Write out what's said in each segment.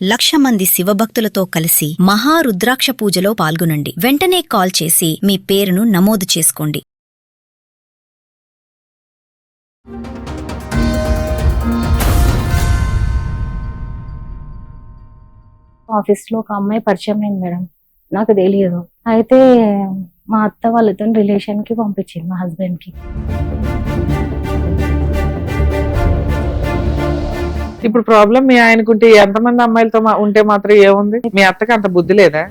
1,00,000 మంది శివభక్తులతో కలిసి మహారుద్రాక్ష పూజలో పాల్గొనండి. వెంటనే కాల్ చేసి మీ పేరును నమోదు చేసుకోండి. ఆఫీస్‌లో ఒక అమ్మాయి పరిచయం అయింది మేడం. నాకు తెలియదు. అయితే మా అత్త వాళ్ళతోని రిలేషన్‌కి పంపించింది మా హస్బెండ్‌కి. ఇప్పుడు ప్రాబ్లం మీ ఆయనకుంటే ఎంతమంది అమ్మాయిలతో ఉంటే మాత్రం ఏముంది? మీ అత్తకి అంత బుద్ధి లేదా?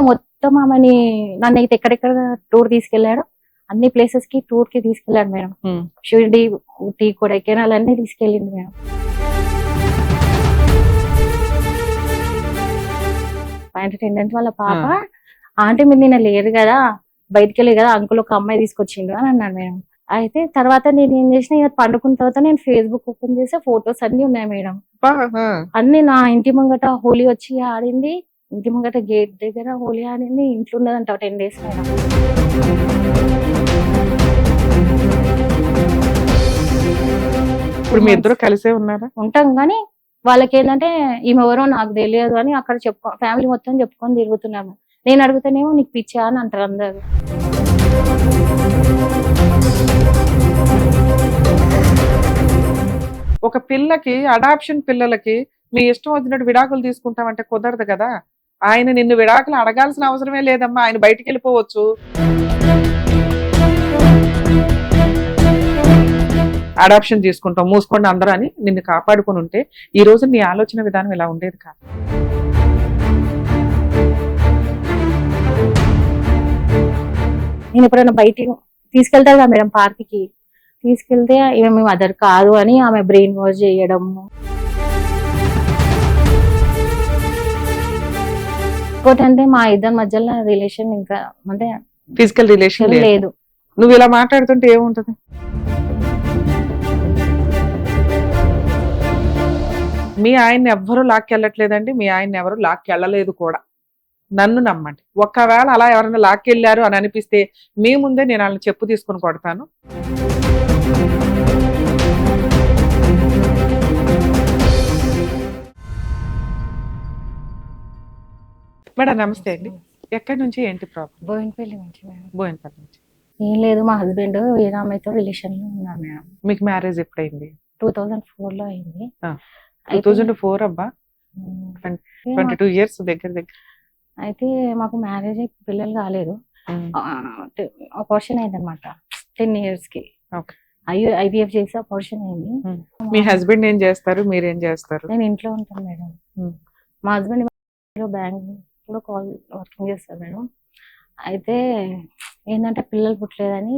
మొత్తం ఆమెని నన్నైతే ఎక్కడెక్కడ టూర్ తీసుకెళ్లాడు. అన్ని ప్లేసెస్‌కి టూర్‌కి తీసుకెళ్లాడు మేడం. షిరిడి, ఊటీ, కొడైకెనాల్ అన్నీ తీసుకెళ్ళిండు మేడం. పాయింట్ ఏంటంటే వాళ్ళ పాప ఆంటీ మీరు నిన్న లేరు కదా, బయటికి వెళ్ళి కదా అంకుల్ ఒక అమ్మాయి తీసుకొచ్చిండు అని అన్నాడు మేడం. అయితే తర్వాత నేను ఏం చేసిన, ఇక పండుకున్న తర్వాత నేను ఫేస్బుక్ ఓపెన్ చేస్తే ఫొటోస్ అన్ని ఉన్నాయి మేడం. అన్ని నా ఇంటి ముంగట హోలీ వచ్చి ఆడింది, ఇంటి ముంగట గేట్ దగ్గర హోలీ ఆడింది, ఇంట్లో ఉన్నదంట 10 days మేడం. ఇప్పుడు మీ ఇద్దరు కలిసే ఉన్నారా? ఉంటాం కానీ వాళ్ళకి ఏంటంటే ఈమె ఎవరో నాకు తెలియదు అని అక్కడ ఫ్యామిలీ మొత్తం చెప్పుకొని తిరుగుతున్నాము. నేను అడుగుతానేమో నీకు పిచ్చా అని అంటారు అందరు. ఒక పిల్లకి, అడాప్షన్ పిల్లలకి మీ ఇష్టం వచ్చినట్టు విడాకులు తీసుకుంటామంటే కుదరదు కదా. ఆయన నిన్ను విడాకులు అడగాల్సిన అవసరమే లేదమ్మా, ఆయన బయటికి వెళ్ళిపోవచ్చు. అడాప్షన్ తీసుకుంటాం మూసుకోండి అందరూ అని నిన్ను కాపాడుకుని ఉంటే ఈ రోజు నీ ఆలోచన విధానం ఇలా ఉండేది కాదు. నేను ఎప్పుడైనా బయటికి తీసుకెళ్తారు కదా మేడం పార్క్కి, తీసుకెళ్తే ఈమె మీ మదర్ కాదు అని ఆమె బ్రెయిన్ వాష్ చేయడం. ఇంకోటంటే మా ఇద్దరి మధ్యలో రిలేషన్ ఇంకా అంటే ఫిజికల్ రిలేషన్ లేదు. నువ్వు ఇలా మాట్లాడుతుంటే ఏముంటది? మీ ఆయన్ని ఎవ్వరూ లాక్కెళ్ళట్లేదండి, మీ ఆయన్ని ఎవరు లాక్కెళ్ళలేదు కూడా. నన్ను నమ్మండి. ఒకవేళ అలా ఎవరైనా లాక్కెళ్ళారు అని అనిపిస్తే మీ ముందే నేను వాళ్ళని చెప్పు తీసుకుని కొడతాను. మేడం నమస్తే అండి. ఎక్కడి నుంచి ఏంటి ప్రాబ్లం? బోయినపల్లి నుంచి మేడం. బోయినపల్లి నుంచి. ఏం లేదు, మా హస్బెండ్ వేరే అమ్మాయితో రిలేషన్ లో ఉన్నారు మేడం. మీకు మ్యారేజ్ ఎప్పుడైంది? 2004 లో అయింది. 2004 అబ్బా, 22 years దగ్గర దగ్గర. అయితే మాకు మ్యారేజ్ అయి పిల్లలు కాలేదు, అబార్షన్ అయింది అనమాట 10 years కి. IVF చేసి అబార్షన్ అయింది. మీ హస్బెండ్ ఏం చేస్తారు, మీరేం చేస్తారు? నేను ఇంట్లో ఉంటాను మేడం. మా హస్బెండ్ బ్యాంక్ లో వర్కింగ్ చేస్తారు మేడం. అయితే ఏంటంటే పిల్లలు పుట్టలేదని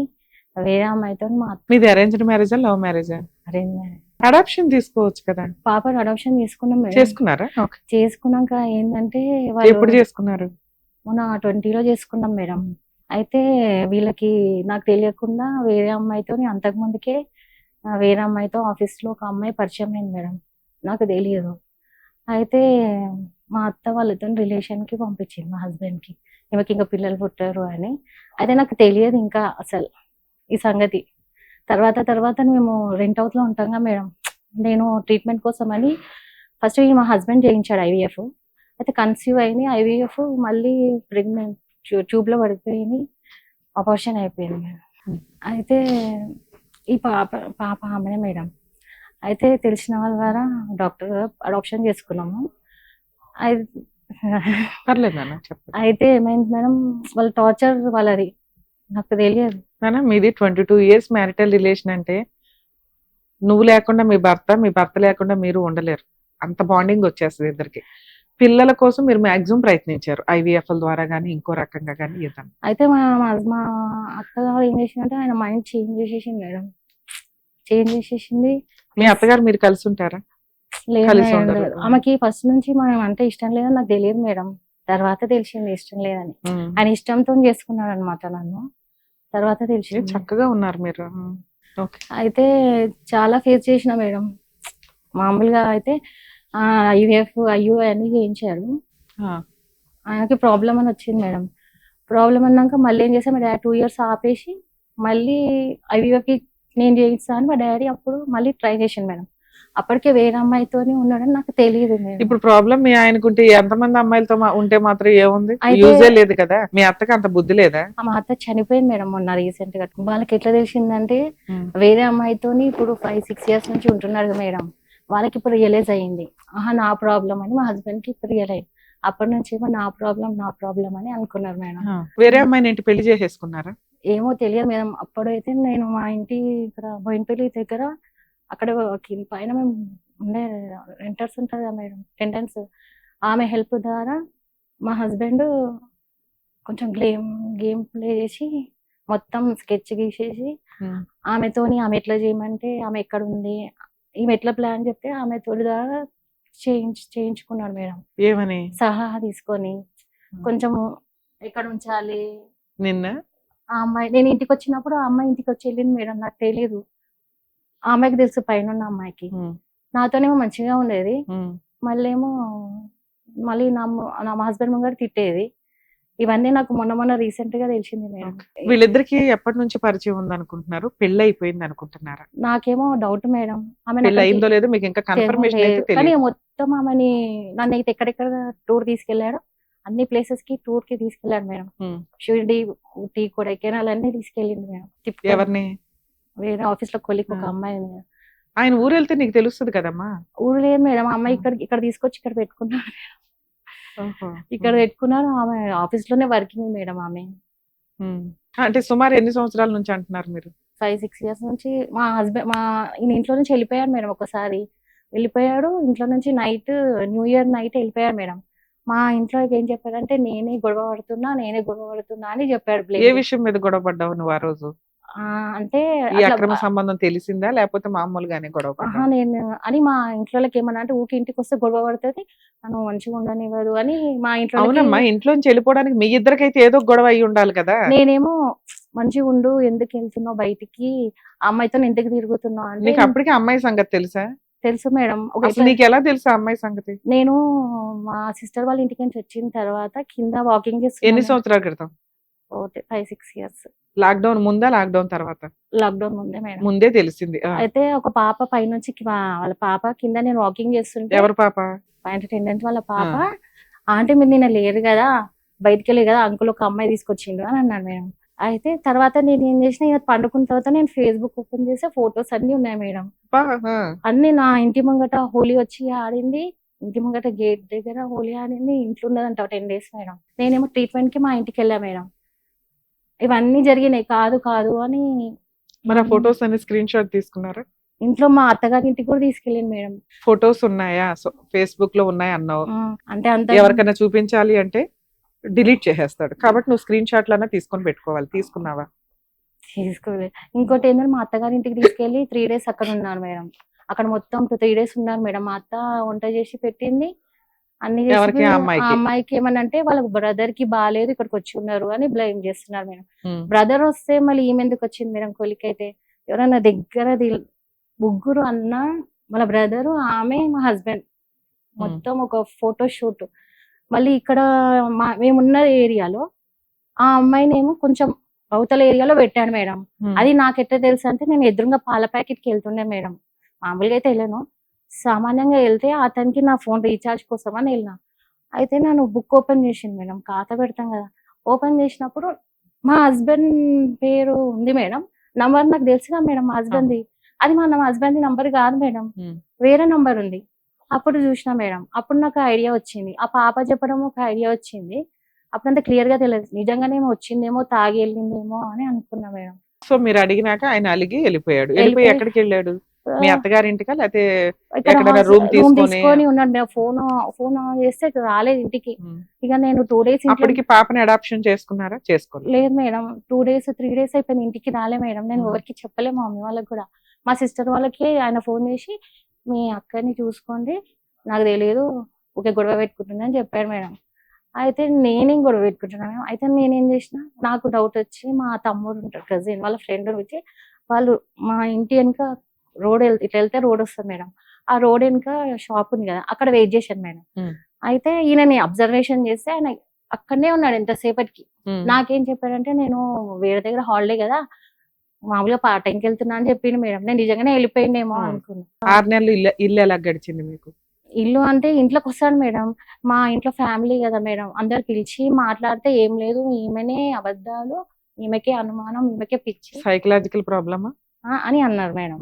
వేరే అమ్మాయితో మీది అరేంజ్డ్ మ్యారేజా లవ్ మ్యారేజా? Arrange marriage. అడాప్షన్ తీసుకోవచ్చు కదా. పాపని అడాప్షన్ తీసుకున్నాం మేడం. చేసుకున్నారా? చేసుకున్నాక ఏంటంటే ఎప్పుడు చేసుకున్నారు? మొన్న 20 లో చేసుకున్నాం మేడం. అయితే వీళ్ళకి నాకు తెలియకుండా వేరే అమ్మాయితో అంతకు ముందుకే వేరే అమ్మాయితో ఆఫీస్ లో ఒక అమ్మాయి పరిచయం అయింది మేడం. నాకు తెలియదు. అయితే మా అత్త వాళ్ళతో రిలేషన్ కి పంపించింది మా హస్బెండ్ కి, ఈమెకి ఇంకా పిల్లలు పుట్టారు అని. అయితే నాకు తెలియదు ఇంకా అసలు ఈ సంగతి. తర్వాత మేము రెంట్ హౌస్ లో ఉంటాంగా మేడం. నేను ట్రీట్మెంట్ కోసం అని ఫస్ట్ మా హస్బెండ్ చేయించాడు IVF. అయితే కన్సీవ్ అయింది. IVF మళ్ళీ ప్రెగ్నెంట్ ట్యూబ్ లో పడిపోయింది, అబార్షన్ అయిపోయింది మేడం. అయితే ఈ పాప ఆమెనే మేడం. అయితే తెలిసిన వాళ్ళ ద్వారా డాక్టర్ అడాప్షన్ చేసుకున్నాము. అయితే ఏమైంది మేడం, వాళ్ళ టార్చర్ వాళ్ళది నాకు తెలియదు. మీది 22 years మ్యారిటల్ రిలేషన్ అంటే నువ్వు లేకుండా మీ భర్త లేకుండా మీరు ఉండలేరు. అంత బాండింగ్ వచ్చేస్తుంది ఇద్దరికి. పిల్లల కోసం మీరు మాక్సిమం ప్రయత్నించారు IVF ద్వారా గానీ ఇంకో రకంగా గానీ ఏదన్నా. అయితే మా అత్తగారు ఏం చేసిందంటే ఆయన మైండ్ చేంజ్ చేసేసింది మేడం. చేంజ్ చేసేసింది. మీ అత్తగారు మీరు కలిసి ఉంటారా? లేదు, ఆమెకి ఫస్ట్ నుంచి మనం అంటే ఇష్టం లేదని నాకు తెలియదు మేడం. తర్వాత తెలిసింది ఇష్టం లేదని. ఆయన ఇష్టంతో చేసుకున్నాడు అనమాట నన్ను. తర్వాత తెలిసింది. చక్కగా ఉన్నారు మీరు. అయితే చాలా ఫేస్ చేసిన మేడం. మామూలుగా అయితే IVF అన్ని చేయించారు. ఆయనకి ప్రాబ్లం అని వచ్చింది మేడం. ప్రాబ్లం అన్నాక మళ్ళీ ఏం చేసాం, 2 years ఆపేసి మళ్ళీ IVF కి నేను చేయిస్తాను మా డాడీ అప్పుడు మళ్ళీ ట్రై చేసిండు మేడం. అప్పటికే వేరే అమ్మాయితోనే ఉన్నాడని నాకు తెలియదు మేడం. ఇప్పుడు ప్రాబ్లం మీ ఆయనకుంటే ఎంతమంది అమ్మాయిలతో ఉంటే మాత్రం ఏముంది, అయితే- యూజే లేదు కదా. మీ అత్తకి అంత బుద్ధి లేదా? మా అత్త చనిపోయింది మేడం మొన్న రీసెంట్ గా. వాళ్ళకి ఎట్లా తెలిసిందంటే ఉమ్. వేరే అమ్మాయితోని ఇప్పుడు 5-6 years నుంచి ఉంటున్నారు కదా మేడం. వాళ్ళకి ఇప్పుడు రియలైజ్ అయ్యింది, ఆహా నా ప్రాబ్లం అని. మా హస్బెండ్ కి ఇప్పుడు రియలైజ్. అప్పటి నుంచి ఏమో నా ప్రాబ్లం అని అనుకున్నారు మేడం. వేరే అమ్మాయిని ఏంటి పెళ్లి చేసేసుకున్నారా? ఏమో తెలియదు మేడం. అప్పుడైతే నేను మా ఇంటి ఇక్కడ బోయినపల్లి దగ్గర అక్కడ పైన మేము ఉండే రెంటర్స్ ఉంటారు కదా మేడం, టెండెన్స్. ఆమె హెల్ప్ ద్వారా మా హస్బెండ్ కొంచెం గేమ్ ప్లే చేసి మొత్తం స్కెచ్ గీసేసి ఉమ్. ఆమెతోని, ఆమె ఎట్లా చేయమంటే ఆమె ఎక్కడ ఉంది, ఈమె ఎట్లా ప్లాన్ చెప్తే ఆమె తోటి ద్వారా చేయించుకున్నాడు మేడం. ఏమని? సహా తీసుకొని కొంచెం ఎక్కడ ఉంచాలి నిన్న ఆ అమ్మాయి. నేను ఇంటికి వచ్చినప్పుడు ఆ అమ్మాయి ఇంటికి వచ్చి వెళ్ళింది మేడం, నాకు తెలియదు. ఆ అమ్మాయికి తెలుసు, పైన ఉన్న అమ్మాయికి. నాతోనేమో మంచిగా ఉండేది, మళ్ళీ నా హస్బెండ్ ముంగర తిట్టేది. ఇవన్నీ నాకు మొన్న రీసెంట్ గా తెలిసింది మేడం. వీళ్ళిద్దరికి ఎప్పటి నుంచి పరిచయం ఉంది అనుకుంటున్నారు? పెళ్లి అయిపోయింది అనుకుంటున్నారా? నాకేమో డౌట్ మేడం, ఆమె పెళ్లి అయిందో లేదో మీకు ఇంకా కన్ఫర్మేషన్ అయితే కానీ తెలియదు. మొత్తం ఆమెని నన్ను అయితే ఎక్కడెక్కడ టూర్ తీసుకెళ్లాడు, అన్ని ప్లేసెస్ కి టూర్ కి తీసుకెళ్లాడు మేడం. షిరిడి, ఊటీ, కొడైకెనాల్ అన్ని తీసుకెళ్ళింది మేడం. ఎవరిని? వేరే ఆఫీస్ లో కొలిక్ ఒక అమ్మాయి. ఆయన ఊరు వెళ్తే నీకు తెలుస్తుంది కదమ్మా. ఊరు లేదు మేడం, అమ్మాయి ఇక్కడ తీసుకొచ్చి ఇక్కడ పెట్టుకున్నాడు. ఇక్కడ పెట్టుకున్నారు. ఆమె ఆఫీస్ లోనే వర్కింగ్ మేడం ఆమె. అంటే సుమారు ఎన్ని సంవత్సరాల నుంచి అంటున్నారు మీరు? 5-6 years నుంచి. మా హస్బెండ్ ఈయన ఇంట్లో నుంచి వెళ్ళిపోయాడు మేడం. ఒకసారి వెళ్ళిపోయాడు ఇంట్లో నుంచి. న్యూ ఇయర్ నైట్ వెళ్ళిపోయాడు మేడం. మా ఇంట్లో ఏం చెప్పాడంటే నేనే గొడవ పడుతున్నా అని చెప్పాడు. ఏ విషయం మీద గొడవ పడ్డావు నువ్వు ఆ రోజు? అంటే ఈ అక్రమ సంబంధం తెలిసిందా లేకపోతే మామూలుగానే గొడవ పడ్డావా? నేను అని మా ఇంట్లోకి ఏమన్నా అంటే ఊకి ఇంటికి వస్తే గొడవ పడుతుంది, నన్ను మంచిగా ఉండనివ్వదు అని మా ఇంట్లో. అవునమ్మా, ఇంట్లోంచి వెళ్ళిపోవడానికి మీ ఇద్దరికైతే ఏదో గొడవ అయి ఉండాలి కదా. నేనేమో మంచిగా ఉండు, ఎందుకు వెళ్తున్నావు బయటికి, ఆ అమ్మాయితో ఎందుకు తిరుగుతున్నావు అంటే. నీకు అప్పటికే అమ్మాయి సంగతి తెలుసా? తెలుసు మేడం. అసలు నీకు ఎలా తెలుసు ఆ అమ్మాయి సంగతి? నేను మా సిస్టర్ వాళ్ళ ఇంటికి నుంచి వచ్చిన తర్వాత కింద వాకింగ్ చేస్తున్నాను. ఎన్ని సంవత్సరాల క్రితం? 5-6 years. లాక్డౌన్ ముందా లాక్డౌన్ తర్వాత? లాక్డౌన్ ముందే మేడం. ముందే తెలిసింది. అయితే ఒక పాప పైనుంచి వాళ్ళ పాప కింద నేను వాకింగ్ చేస్తుంటే. ఎవరు పాప? పైన టెండెన్స్ వాళ్ళ పాప. ఆంటీ మీరు నిన్న లేరు కదా, బయటికి వెళ్ళి కదా, అంకుల్ ఒక అమ్మాయి తీసుకొచ్చిండు అని అన్నాడు మేడం. అయితే తర్వాత నేను ఏం చేసిన, పండుకున్న తర్వాత నేను ఫేస్బుక్ ఓపెన్ చేస్తే ఫొటోస్ అన్ని ఉన్నాయి మేడం. అన్ని నా ఇంటి ముంగట హోలీ వచ్చి ఆడింది, ఇంటి ముంగట గేట్ దగ్గర హోలీ ఆడింది, ఇంట్లో ఉన్నదంట 10 days మేడం. నేనేమో ట్రీట్మెంట్ కి మా ఇంటికి వెళ్ళా మేడం. ఇవన్నీ జరిగినాయి. కాదు అని. మరి ఆ ఫొటోస్ అన్ని స్క్రీన్ షాట్ తీసుకున్నారా? ఇంట్లో మా అత్తగారి ఇంటికి కూడా తీసుకెళ్ళాను మేడం. ఫొటోస్ ఉన్నాయా? ఫేస్బుక్ లో ఉన్నాయి అన్నావు. అంటే అంత ఎవరికైనా చూపించాలి అంటే డిలీట్ చేసేస్తాడు, కాబట్టి నువ్వు స్క్రీన్ షాట్ లన్నా తీసుకొని పెట్టుకోవాలి. తీసుకున్నావా? తీసుకోలేదు. ఇంకోటి ఏంటంటే మా అత్తగారి ఇంటికి తీసుకెళ్లి 3 days అక్కడ ఉన్నాను మేడం. అక్కడ మొత్తం 3 days ఉన్నాను మేడం. మా అత్త వంట చేసి పెట్టింది, అన్ని చేసి. ఆ అమ్మాయికి ఏమనంటే వాళ్ళ బ్రదర్ కి బాగాలేదు, ఇక్కడికి వచ్చి ఉన్నారు అని బ్లేమ్ చేస్తున్నారు మేడం. బ్రదర్ వస్తే మళ్ళీ ఈమె ఎందుకు వచ్చింది మేడం కొలికైతే? ఎవరైనా దగ్గర ముగ్గురు అన్న, వాళ్ళ బ్రదరు, ఆమె, మా హస్బెండ్, మొత్తం ఒక ఫోటో షూట్. మళ్ళీ ఇక్కడ మేమున్న ఏరియాలో ఆ అమ్మాయిని ఏమో కొంచెం అవతల ఏరియాలో పెట్టాడు మేడం. అది నాకు ఎట్లా తెలుసు అంటే, నేను ఎదురుగా పాల ప్యాకెట్ కి వెళ్తుండే మేడం. మామూలుగా అయితే వెళ్ళాను, సామాన్యంగా వెళ్తే అతనికి నా ఫోన్ రీఛార్జ్ కోసం అని వెళ్ళినా. అయితే నన్ను బుక్ ఓపెన్ చేసింది మేడం, ఖాతా పెడతాం కదా. ఓపెన్ చేసినప్పుడు మా హస్బెండ్ పేరు ఉంది మేడం. నంబర్ నాకు తెలుసుగా మేడం మా హస్బెండ్ది. అది మా హస్బెండ్ నంబర్ కాదు మేడం, వేరే నంబర్ ఉంది. అప్పుడు చూసిన మేడం, అప్పుడు నాకు ఐడియా వచ్చింది. ఆ పాప చెప్పడం ఒక ఐడియా వచ్చింది. అప్పుడు అంత క్లియర్ గా తెలియదు, నిజంగానేమో వచ్చిందేమో, తాగి వెళ్ళిందేమో అని అనుకున్నా మేడం. సో మీరు అడిగినాక ఆయన అలిగి వెళ్ళిపోయాడు. వెళ్ళిపోయి ఎక్కడికి వెళ్ళాడు? మీ అత్తగారింటికా లేకపోతే రూమ్ తీసుకొని ఉన్నాడు. ఫోన్ చేస్తే రాలేదు ఇంటికి. ఇక నేను 2 days అప్పటికి పాపని అడాప్షన్ చేసుకున్నారా? చేసుకోలేదు. లేదు మేడం. 2 days 3 days అయిపోయింది, ఇంటికి రాలే మేడం. నేను ఎవరికి చెప్పలేము, మా మమ్మీ వాళ్ళకి కూడా. మా సిస్టర్ వాళ్ళకి ఆయన ఫోన్ చేసి మీ అక్కని చూసుకోండి, నాకు తెలియదు, ఒకే గొడవ పెట్టుకుంటుందని చెప్పాడు మేడం. అయితే నేనేం గొడవ పెట్టుకుంటున్నాను. అయితే నేనేం చేసిన, నాకు డౌట్ వచ్చి మా తమ్ముడు ఉంటాడు, కజిన్ వాళ్ళ ఫ్రెండ్ వచ్చి, వాళ్ళు మా ఇంటి వెనుక రోడ్ ఇట్లా వెళ్తే రోడ్ వస్తుంది మేడం. ఆ రోడ్ వెనుక షాప్ ఉంది కదా, అక్కడ వెయిట్ చేశాను మేడం. అయితే ఈయనని అబ్జర్వేషన్ చేస్తే ఆయన అక్కడనే ఉన్నాడు ఎంతసేపటికి. నాకేం చెప్పాడంటే, నేను వేరే దగ్గర హాలిడే కదా, మామూలుగా పార్ట్ టైంకి వెళ్తున్నా అని చెప్పిండు మేడం. నేను నిజంగానే వెళ్ళిపోయిండేమో ఆ. అనుకున్నా. 6 నెలలు ఇల్లు ఎలా గడిచింది మీకు? ఇల్లు అంటే ఇంట్లోకి వస్తాడు మేడం. మా ఇంట్లో ఫ్యామిలీ కదా మేడం, అందరు పిలిచి మాట్లాడితే ఏం లేదు, ఈమెనే అబద్ధాలు, ఈమెకే అనుమానం, ఈమెకే పిచ్చి సైకలాజికల్ ప్రాబ్లమా? అని అన్నారు మేడం.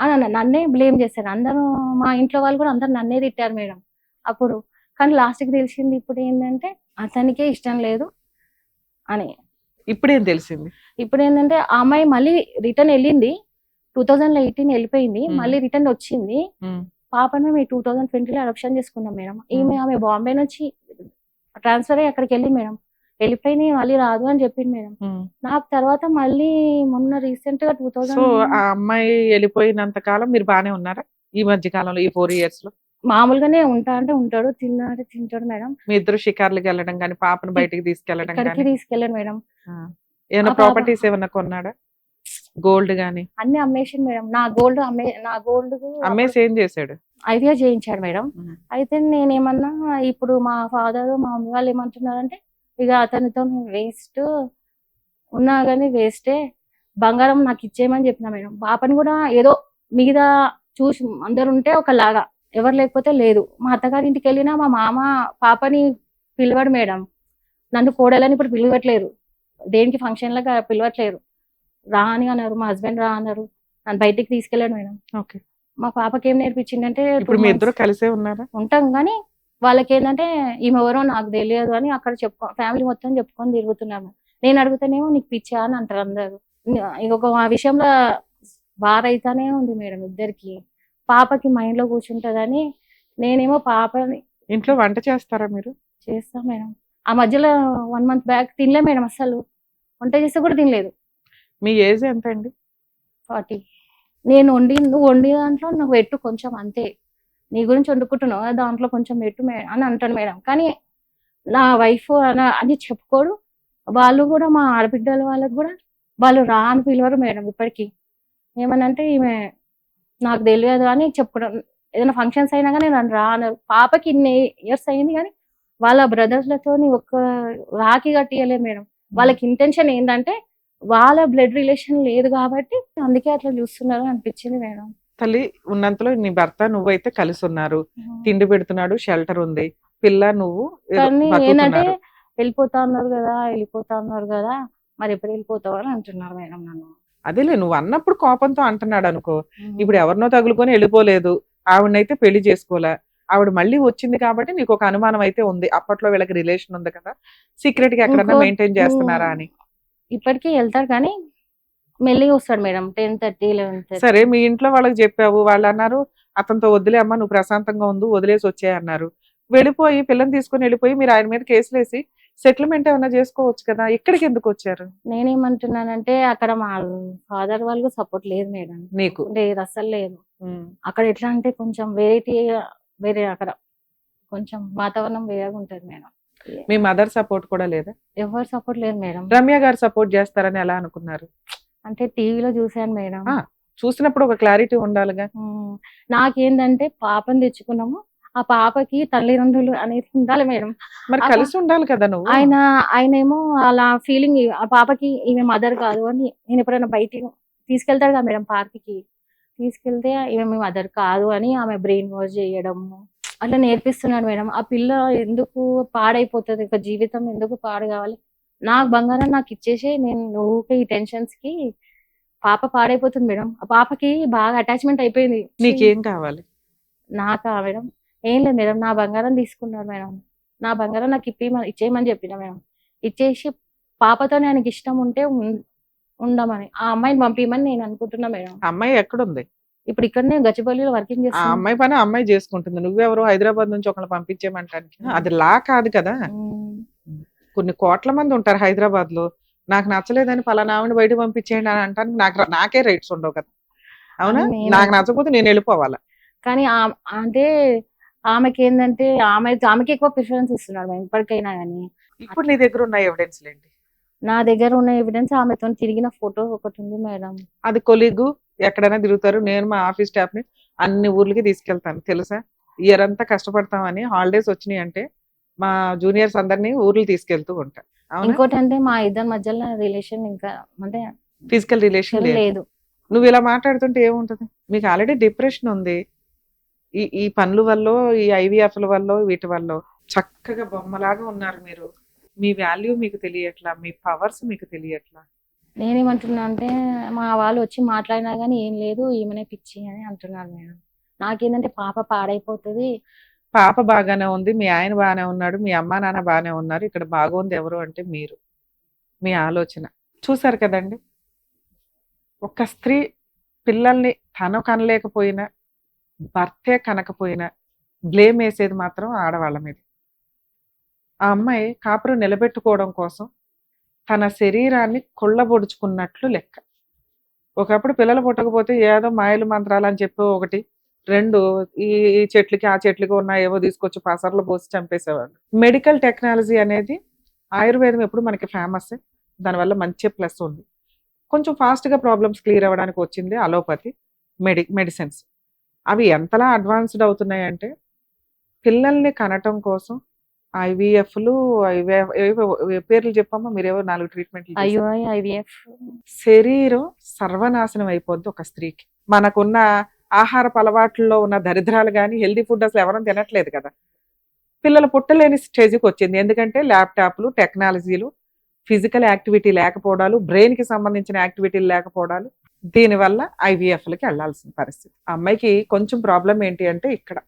అని అన్నారు. నన్నే బ్లేమ్ చేశారు అందరూ. మా ఇంట్లో వాళ్ళు కూడా అందరు నన్నే తిట్టారు మేడం అప్పుడు. కానీ లాస్ట్కి తెలిసింది ఇప్పుడు ఏంటంటే అతనికే ఇష్టం లేదు అని. ఇప్పుడేం తెలిసింది? ఇప్పుడు ఏంటంటే ఆ అమ్మాయి మళ్ళీ రిటర్న్ వెళ్ళింది. 2018 వెళ్ళిపోయింది, మళ్ళీ రిటర్న్ వచ్చింది. పాపను మేము 2020లో అడాప్షన్ చేసుకున్నాం మేడం. ఆమె బాంబే నుంచి ట్రాన్స్ఫర్ అయ్యి అక్కడికి వెళ్ళింది మేడం. వెళ్ళిపోయింది, మళ్ళీ రాదు అని చెప్పింది మేడం. నాకు తర్వాత మళ్ళీ మొన్న రీసెంట్ గా సో 2000 ఆ అమ్మాయి వెళ్ళిపోయినంత కాలం మీరు బానే ఉన్నారా ఈ మధ్య కాలంలో, ఈ 4 years లో? మామూలుగానే ఉంటా అంటే ఉంటాడు, తిన్నా అంటే తింటాడు మేడం. మీ ఇద్దరు షికార్లకు వెళ్ళడం కానీ, పాపను బయటికి తీసుకెళ్లడం ఇక్కడికి కానీ, తీసుకెళ్ళాడు మేడం. ఏమైనా ఆ పాప ప్రాపర్టీస్ ఏమన్నా కొన్నాడా? గోల్డ్ గానీ? అన్ని అమ్మేసింది మేడం. నా గోల్డ్ అమ్మేసి ఏం చేశాడు? ఐవీఎఫ్ చేయించాడు మేడం. అయితే నేనేమన్నా ఇప్పుడు మా ఫాదర్ మా మమ్మీ వాళ్ళు ఏమంటున్నారంటే ఇక అతనితో వేస్ట్, ఉన్నా కానీ వేస్టే, బంగారం నాకు ఇచ్చేయమని చెప్పిన మేడం. పాపని కూడా ఏదో మీద చూసి అందరు ఉంటే ఒకలాగా, ఎవరు లేకపోతే లేదు. మా అత్తగారి ఇంటికి వెళ్ళినా మా మామ పాపని పిలవడు మేడం. నన్ను కోడలని ఇప్పుడు పిలవట్లేరు, దేనికి ఫంక్షన్లకు పిలవట్లేరు. రా అని అన్నారు, మా హస్బెండ్ రా అన్నారు, నన్ను బయటికి తీసుకెళ్ళాడు మేడం. ఓకే. మా పాపకి ఏం నేర్పించిందంటే ఇప్పుడు మీ ఇద్దరు కలిసే ఉన్నారా? ఉంటాం కానీ వాళ్ళకి ఏంటంటే ఈమె ఎవరో నాకు తెలియదు అని అక్కడ ఫ్యామిలీ మొత్తం చెప్పుకొని తిరుగుతున్నాము. నేను అడుగుతానేమో నీకు పిచ్చా అని అంటారు అందరు. ఇంకొక విషయంలో వారైతానే ఉంది మేడం ఇద్దరికి. పాపకి మైండ్ లో కూర్చుంటదని నేనేమో పాపని ఇంట్లో వంట చేస్తారా మీరు? చేస్తా మేడం. ఆ మధ్యలో 1 month బ్యాక్ తినలే మేడం, అసలు వంట చేస్తే కూడా తినలేదు. మీ ఏజ్ ఎంత అండి? 40. నేను నువ్వు వండి దాంట్లో నువ్వు పెట్టు కొంచెం అంతే, నీ గురించి వండుకుంటున్నావు కదా, దాంట్లో కొంచెం పెట్టు అని అంటాను మేడం. కానీ నా వైఫ్ అని చెప్పుకోడు. వాళ్ళు కూడా మా ఆడబిడ్డల వాళ్ళకి కూడా వాళ్ళు రా అని పిలవరు మేడం ఇప్పటికీ. ఏమనంటే ఈమె నాకు తెలియదు అని చెప్పుకోవడం. ఏదైనా ఫంక్షన్స్ అయినా కానీ నన్ను రా అన్నారు. పాపకి ఇన్ని ఇయర్స్ అయింది కానీ వాళ్ళ బ్రదర్స్లతోని ఒక్క రాఖీ కట్టియలేదు మేడం. వాళ్ళకి ఇంటెన్షన్ ఏంటంటే వాళ్ళ బ్లడ్ రిలేషన్ లేదు కాబట్టి అందుకే అట్లా చూస్తున్నారు అనిపించింది మేడం. తల్లి ఉన్నంతలో నీ భర్త నువ్వైతే కలిసి ఉన్నారు, తిండి పెడుతున్నాడు, షెల్టర్ ఉంది, పిల్ల నువ్వు ఏదో కానీ ఏంటంటే బతుకుతున్నారు. వెళ్ళిపోతా అన్నారు కదా, మరి ఎప్పుడు వెళ్ళిపోతావు అని అంటున్నారు మేడం నన్ను. అదేలే, నువ్వు అన్నప్పుడు కోపంతో అంటున్నాడు అనుకో. ఇప్పుడు ఎవరినో తగులుకొని వెళ్ళిపోలేదు, ఆవిడనైతే పెళ్లి చేసుకోలే, ఆవిడ మళ్ళీ వచ్చింది కాబట్టి నీకు ఒక అనుమానం అయితే ఉంది, అప్పట్లో వీళ్ళకి రిలేషన్ ఉంది కదా, సీక్రెట్ గా ఎక్కడన్నా మెయింటైన్ చేస్తున్నారా అని. ఇప్పటికీ వెళ్తారు కానీ మెల్లిగా వస్తాడు మేడం. 10:30, 11:30. సరే, మీ ఇంట్లో వాళ్ళకి చెప్పావు, వాళ్ళు అన్నారు అతనితో వదిలే అమ్మా, నువ్వు ప్రశాంతంగా ఉండు, వదిలేసి వచ్చాయి అన్నారు. వెళ్ళిపోయి పిల్లని తీసుకుని వెళ్ళిపోయి మీరు ఆయన మీద కేసులు వేసి సెటిల్మెంట్ ఏమన్నా చేసుకోవచ్చు కదా, ఇక్కడికి ఎందుకు వచ్చారు? నేనేమంటున్నానంటే అక్కడ మా ఫాదర్ వాళ్ళకు సపోర్ట్ లేదు మేడం. నీకు లేదు, అస్సలు లేదు. అక్కడ ఎట్లా అంటే కొంచెం వేరే అక్కడ కొంచెం వాతావరణం వేరేగా ఉంటది మేడం. మీ మదర్ సపోర్ట్ కూడా లేదా? ఎవరు సపోర్ట్ లేదు మేడం. రమ్య గారు సపోర్ట్ చేస్తారని ఎలా అనుకున్నారు? అంటే టీవీలో చూసాను మేడం. చూసినప్పుడు ఒక క్లారిటీ ఉండాలిగా. నాకేందంటే పాపని తెచ్చుకున్నాము, ఆ పాపకి తల్లిదండ్రులు అనేది ఉండాలి మేడం. మరి కలిసి ఉండాలి కదా నువ్వు. ఆయనేమో అలా ఫీలింగ్, ఆ పాపకి ఈమె మదర్ కాదు అని. నేను ఎప్పుడైనా బయటికి తీసుకెళ్తాడు కదా మేడం, పార్క్ కి తీసుకెళ్తే ఈమె మీ మదర్ కాదు అని ఆమె బ్రెయిన్ వాష్ చేయడము అట్లా నేర్పిస్తున్నాడు మేడం. ఆ పిల్ల ఎందుకు పాడైపోతుంది, ఒక జీవితం ఎందుకు పాడు కావాలి? నాకు బంగారం నాకు ఇచ్చేసి నేను ఊరికే ఈ టెన్షన్స్ కి పాప పాడైపోతుంది మేడం. ఆ పాపకి బాగా అటాచ్మెంట్ అయిపోయింది. నీకేం కావాలి? నాకా మేడం? ఏం లేదు మేడం, నా బంగారం తీసుకున్నాడు మేడం. నా బంగారం నాకు ఇచ్చేయమని చెప్పిన మేడం. ఇచ్చేసి పాపతో ఆయనకి ఇష్టం ఉంటే ఉండమని, ఆ అమ్మాయిని పంపించమని నేను అనుకుంటున్నా మేడం. అమ్మాయి ఎక్కడుంది? ఇప్పుడు ఇక్కడనే గచ్చిబౌలిలో వర్కింగ్ ఆ చేస్తాను. అమ్మాయి పని అమ్మాయి చేసుకుంటుంది, నువ్వెవరు హైదరాబాద్ నుంచి ఒకళ్ళు పంపించేయమంటానికి? అది లా కాదు కదా. కొన్ని కోట్ల మంది ఉంటారు హైదరాబాద్ లో, నాకు నచ్చలేదని పలానా ఆవిడ బయట పంపించేయండి అని అంటానికి నాకే రైట్స్ ఉండవు కదా, అవునా? నాకు నచ్చకపోతే నేను వెళ్ళిపోవాలా? కానీ అంటే ఆమెకి ఏంటంటే ఆమెకి ఎక్కువ ప్రిఫరెన్స్ ఇస్తున్నాడు మేము ఇప్పటికైనా కానీ. ఇప్పుడు నీ దగ్గర ఉన్న ఎవిడెన్స్ ఏంటి? నా దగ్గర ఉన్న ఎవిడెన్స్ ఆమెతో తిరిగిన ఫోటో ఒకటి ఉంది మేడం. అది కొలీగు ఎక్కడైనా తిరుగుతారు, నేను మా ఆఫీస్ స్టాఫ్ ని అన్ని ఊర్లకి తీసుకెళ్తాను తెలుసా. ఇయర్ అంతా కష్టపడతామని హాలిడేస్ వచ్చినాయి అంటే మా జూనియర్స్ అందరినీ ఊర్లు తీసుకెళ్తూ ఉంటా. ఇంకోటి అంటే మా ఇద్దరి మధ్యలో రిలేషన్ ఇంకా అంటే ఫిజికల్ రిలేషన్ లేదు. లేదు. నువ్వు ఇలా మాట్లాడుతుంటే ఏముంటది? మీకు ఆల్రెడీ డిప్రెషన్ ఉంది. ఈ పనుల వల్ల, ఈ ఐవీఎఫ్ల వల్ల, వీటి వల్ల చక్కగా బొమ్మలాగా ఉన్నారు మీరు. మీ వాల్యూ మీకు తెలియట్లా, మీ పవర్స్ మీకు తెలియట్లా. నేనేమంటున్నా అంటే మా వాళ్ళు వచ్చి మాట్లాడినా కానీ ఏం లేదు, ఈమెనే పిచ్చి అని అంటున్నారు మేడం. నాకేంటంటే పాప పాడైపోతుంది. పాప బాగానే ఉంది, మీ ఆయన బాగానే ఉన్నాడు, మీ అమ్మా నాన్న బాగానే ఉన్నారు. ఇక్కడ బాగుంది ఎవరు అంటే మీరు, మీ ఆలోచన. చూసారు కదండి, ఒక స్త్రీ పిల్లల్ని తను కనలేకపోయినా, భర్తే కనకపోయినా బ్లేమ్ వేసేది మాత్రం ఆడవాళ్ళ మీద. ఆ అమ్మాయి కాపురం నిలబెట్టుకోవడం కోసం తన శరీరాన్ని కొల్లబొడుచుకున్నట్లు లెక్క. ఒకప్పుడు పిల్లలు పుట్టకపోతే ఏదో మాయలు మంత్రాలు అని చెప్పి ఒకటి, రెండు ఈ ఈ చెట్లకి ఆ చెట్లకి ఉన్న ఏవో తీసుకొచ్చి పసర్లు పోసి చంపేసేవాళ్ళు. మెడికల్ టెక్నాలజీ అనేది ఆయుర్వేదం ఎప్పుడు మనకి ఫేమస్, దానివల్ల మంచి ప్లస్ ఉంది. కొంచెం ఫాస్ట్గా ప్రాబ్లమ్స్ క్లియర్ అవ్వడానికి వచ్చింది అలోపతి మెడిసిన్స్. అవి ఎంతలా అడ్వాన్స్డ్ అవుతున్నాయంటే పిల్లల్ని కనటం కోసం ఐవీఎఫ్లు, పేర్లు చెప్పమ్మా, మీరేవో 4 ట్రీట్మెంట్లు. IUI, IVF. శరీరం సర్వనాశనం అయిపోద్ది ఒక స్త్రీకి. మనకున్న ఆహారపు అలవాట్లలో ఉన్న దరిద్రాలు కానీ, హెల్దీ ఫుడ్ అసలు ఎవరూ తినట్లేదు కదా. పిల్లలు పుట్టలేని స్టేజ్కి వచ్చింది. ఎందుకంటే ల్యాప్టాప్లు, టెక్నాలజీలు, ఫిజికల్ యాక్టివిటీ లేకపోవడాలు, బ్రెయిన్కి సంబంధించిన యాక్టివిటీలు లేకపోవడాలు, దీనివల్ల ఐవీఎఫ్లకి వెళ్లాల్సిన పరిస్థితి. ఆ అమ్మాయికి కొంచెం ప్రాబ్లం ఏంటి అంటే ఇక్కడ